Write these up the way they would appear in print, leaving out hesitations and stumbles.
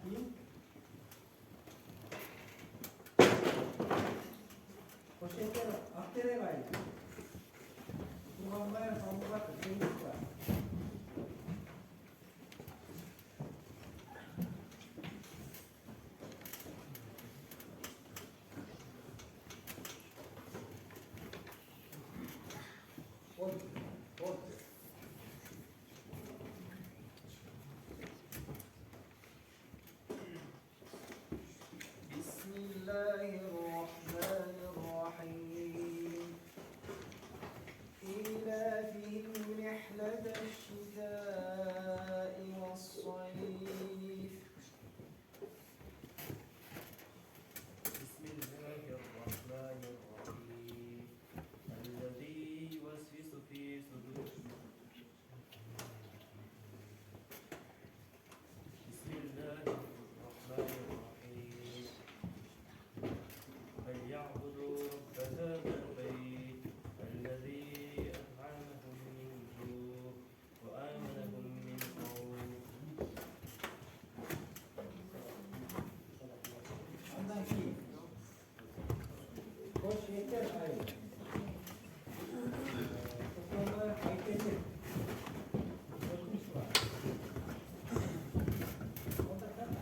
keyin Koşeker Akdere gayet. Kullanmaya saldırmak temizlik var. Bismillahirrahmanirrahim. İlâfihim rihlete-şşitâi ve's-sayf. Bismillahirrahmanirrahim. Ellezî yuvesvisu fî sudûr. Bismillahirrahmanirrahim. فليعبدوا رب هذا البيت الذي أطعمهم من جوع وآمنهم من خوف. Ondan keyin Koşeker gayet. Kullanmaya kayıtlı. Ölmüş var. O da kadar.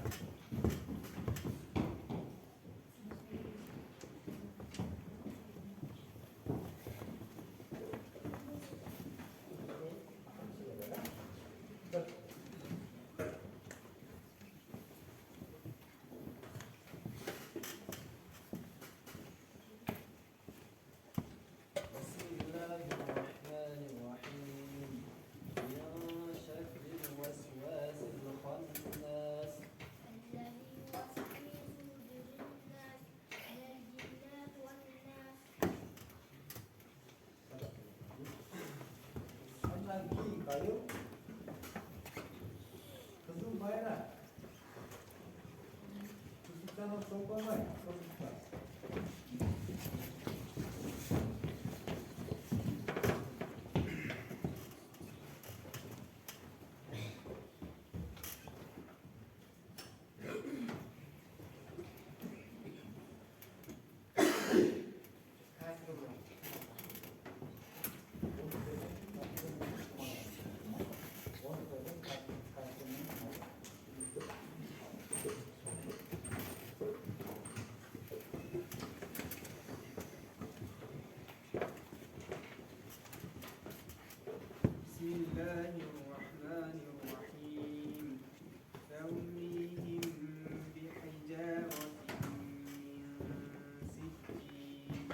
Bismillahirrahmanirrahim. Min şerril vesvasil hannas. الذي يوسوس في صدور الناس من الجنة والناس. Ondan keyin kayıp. Kızıl bayrak. Kızıldan o sokamayın. Çocuklar. Bismillahirrahmanirrahim. Fevmihim bihicaratin min sijjin.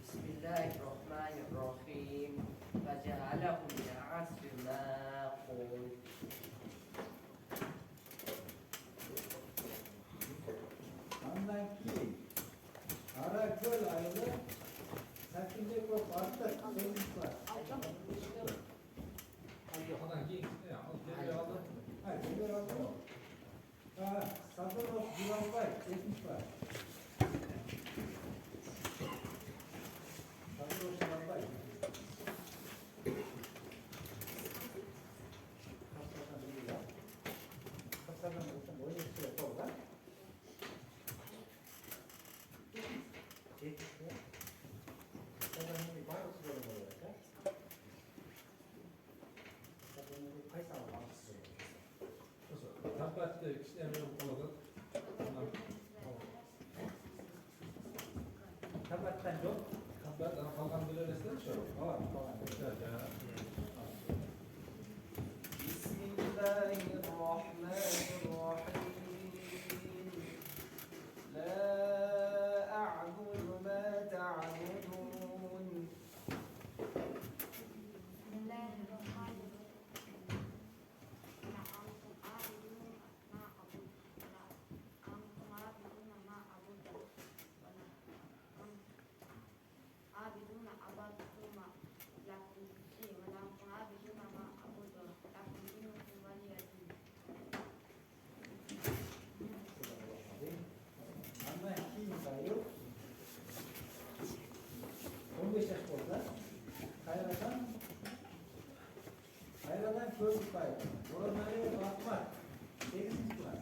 Bismillahirrahmanirrahim. Fecealehum li'asri mâkûl. Ondan keyin Karaköl ayrı. Sakınca çok farklı. Temizlik var. Hayır, bir aldı mı? Sadırlık Duran var, etmiş var. Sadırlık Duran var. Kapsadan bir ya. Kapsadan olsun, o ne istiyor orada? Etmiş mi? Kapsadan bir var, o sırada olarak ya. Kapsadan bir kaysa var, Tabbatda işlemi olarak Kapattan yok. tabbat kalkan bir öylesine şu. Var falan. Bismillahirrahmanirrahim. La a'budu ma ta'budun. بسم الله الرحمن الرحيم. أنتم عابدون ما أعبد ولا أنتم عابدون ما أعبد ولا أنتم عابدون عبادكم لكم ولا أنتم عابدون ما أعبد لكم دينكم ولي دين. Ama kim sayıyor? 15 yaş oldu. Hayradan köylük bayrağı. Orada ne var? 8 var.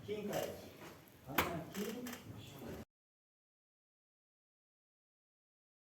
긴 가야지. 항상 긴